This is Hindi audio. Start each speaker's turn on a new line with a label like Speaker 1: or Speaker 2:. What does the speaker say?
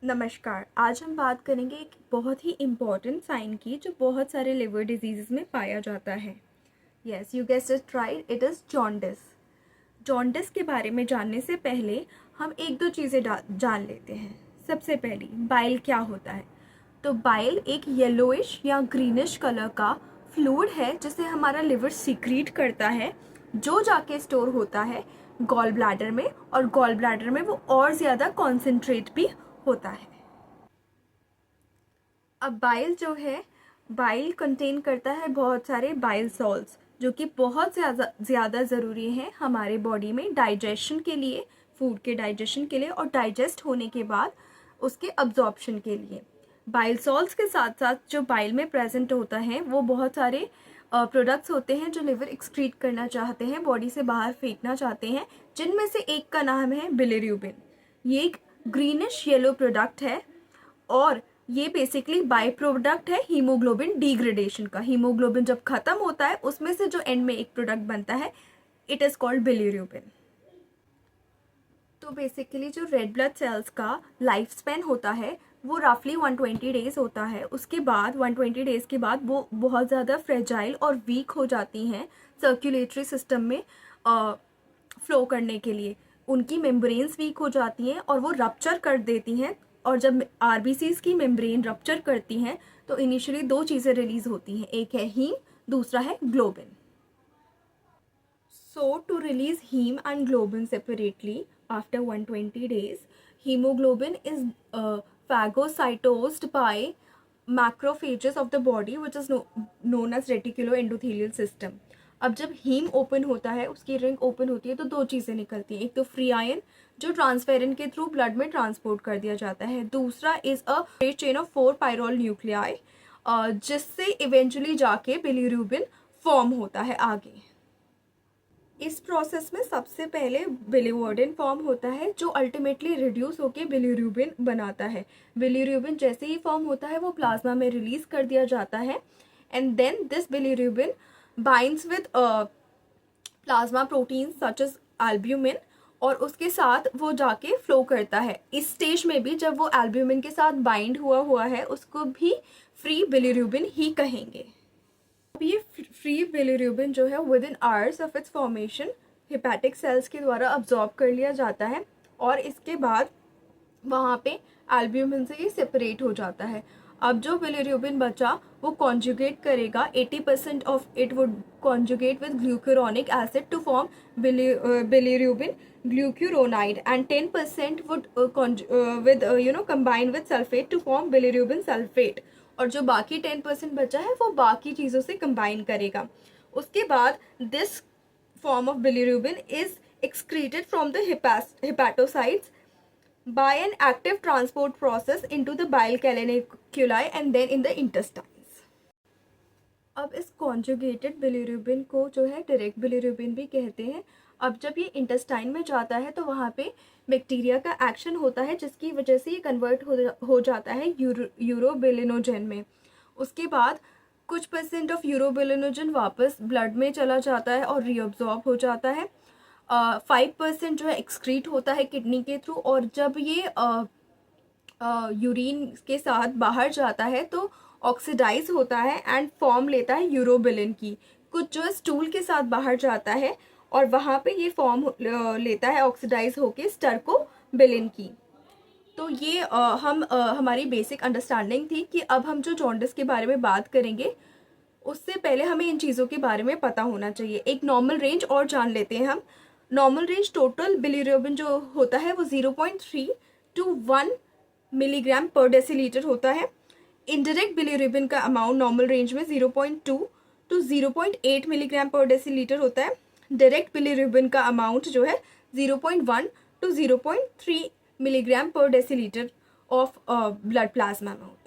Speaker 1: नमस्कार। आज हम बात करेंगे एक बहुत ही इम्पॉर्टेंट साइन की जो बहुत सारे लिवर डिजीज़ में पाया जाता है। Yes, you guessed it right, it is jaundice. Jaundice के बारे में जानने से पहले हम एक दो चीज़ें जान लेते हैं। सबसे पहली, बाइल क्या होता है? तो बाइल एक येलोइश या ग्रीनिश कलर का फ्लूइड है जिसे हमारा लिवर सीक्रीट करता है, जो जाके स्टोर होता है गॉल ब्लैडर में, और गॉल ब्लैडर में वो और ज़्यादा कॉन्सेंट्रेट भी होता है। अब बाइल जो है, बाइल कंटेन करता है बहुत सारे बाइल सॉल्ट्स जो कि बहुत ज़्यादा ज़रूरी हैं हमारे बॉडी में डाइजेशन के लिए, फूड के डाइजेशन के लिए और डाइजेस्ट होने के बाद उसके अब्जॉर्प्शन के लिए। बाइल सॉल्ट्स के साथ साथ जो बाइल में प्रेजेंट होता है वो बहुत सारे प्रोडक्ट्स होते हैं जो लिवर एक्सक्रीट करना चाहते हैं, बॉडी से बाहर फेंकना चाहते हैं, जिनमें से एक का नाम है बिलिरुबिन। ये एक ग्रीनिश येलो प्रोडक्ट है और ये बेसिकली बाय प्रोडक्ट है हीमोग्लोबिन डिग्रेडेशन का। हीमोग्लोबिन जब खत्म होता है उसमें से जो एंड में एक प्रोडक्ट बनता है, इट इज़ कॉल्ड बिलिरुबिन। तो बेसिकली जो रेड ब्लड सेल्स का लाइफ स्पैन होता है वो रफली 120 डेज़ होता है। उसके बाद 120 डेज़ के बाद वो बहुत ज़्यादा फ्रेजाइल और वीक हो जाती हैं सर्कुलेटरी सिस्टम में फ्लो करने के लिए। उनकी मेम्ब्रेन्स वीक हो जाती हैं और वो रप्चर कर देती हैं, और जब आरबीसीज की मेम्ब्रेन रप्चर करती हैं तो इनिशियली दो चीज़ें रिलीज होती हैं, एक है हीम, दूसरा है globin. So to release heme and globin separately after 120 days, hemoglobin is phagocytosed by macrophages of the body which is known as reticuloendothelial system. अब जब हीम ओपन होता है, उसकी रिंग ओपन होती है तो दो चीज़ें निकलती हैं, एक तो फ्री आयन जो ट्रांसफेरिन के थ्रू ब्लड में ट्रांसपोर्ट कर दिया जाता है, दूसरा is a chain of 4 pyrrole nuclei जिससे इवेंचुअली जाके बिलिरुबिन फॉर्म होता है आगे। इस प्रोसेस में सबसे पहले बिलिवर्डिन फॉर्म होता है जो अल्टीमेटली रिड्यूस होकर बिलिरुबिन बनाता है। बिलिरुबिन जैसे ही फॉर्म होता है वो प्लाज्मा में रिलीज कर दिया जाता है and then this bilirubin binds with plasma protein such as albumin और उसके साथ वो जाके फ्लो करता है। इस स्टेज में भी जब वो एल्ब्यूमिन के साथ बाइंड हुआ है उसको भी फ्री बिलिरुबिन ही कहेंगे। अब ये फ्री बिलिरुबिन जो है with in hours of its formation hepatic sales के द्वारा अब्जॉर्ब कर लिया जाता है और इसके बाद वहाँ पे एल्ब्यूमिन से ये सेपरेट हो जाता है। अब जो बिलिरुबिन बचा वो कॉन्जुगेट करेगा, 80% of it would conjugate with glucuronic acid to form bilirubin glucuronide and 10% would with combine with sulphate to form bilirubin sulphate, और जो बाकी 10% बचा है वो बाकी चीज़ों से कंबाइन करेगा। उसके बाद this form of bilirubin is excreted from the hepatocytes by an active transport process into the bile caliculi and then in the intestines. अब इस कॉन्जुगेटेड बिलिरुबिन को जो है डायरेक्ट बिलिरुबिन भी कहते हैं। अब जब ये इंटेस्टाइन में जाता है तो वहाँ पे बैक्टीरिया का एक्शन होता है जिसकी वजह से ये कन्वर्ट हो जाता है यूरोबिलिनोजन में। उसके बाद कुछ परसेंट ऑफ यूरोबिलिनोजन वापस ब्लड में चला जाता है और रीअब्जॉर्ब हो जाता है। 5% जो है एक्सक्रीट होता है किडनी के थ्रू, और जब ये यूरिन के साथ बाहर जाता है तो ऑक्सीडाइज होता है एंड फॉर्म लेता है यूरोबिलिन की। कुछ जो है स्टूल के साथ बाहर जाता है और वहाँ पे ये फॉर्म लेता है ऑक्सीडाइज होके स्टर्कोबिलिन की। तो ये हमारी बेसिक अंडरस्टैंडिंग थी कि अब हम जो जॉन्डिस के बारे में बात करेंगे उससे पहले हमें इन चीज़ों के बारे में पता होना चाहिए। एक नॉर्मल रेंज और जान लेते हैं हम। नॉर्मल रेंज टोटल बिलिरुबिन जो होता है वो 0.3 to 1 मिलीग्राम पर डेसीलीटर होता है। इनडायरेक्ट बिलिरुबिन का अमाउंट नॉर्मल रेंज में 0.2 to 0.8 मिलीग्राम पर डेसीलीटर होता है। डायरेक्ट बिलिरुबिन का अमाउंट जो है 0.1 to 0.3 मिलीग्राम पर डेसीलीटर ऑफ ब्लड प्लाज्मा में होता है।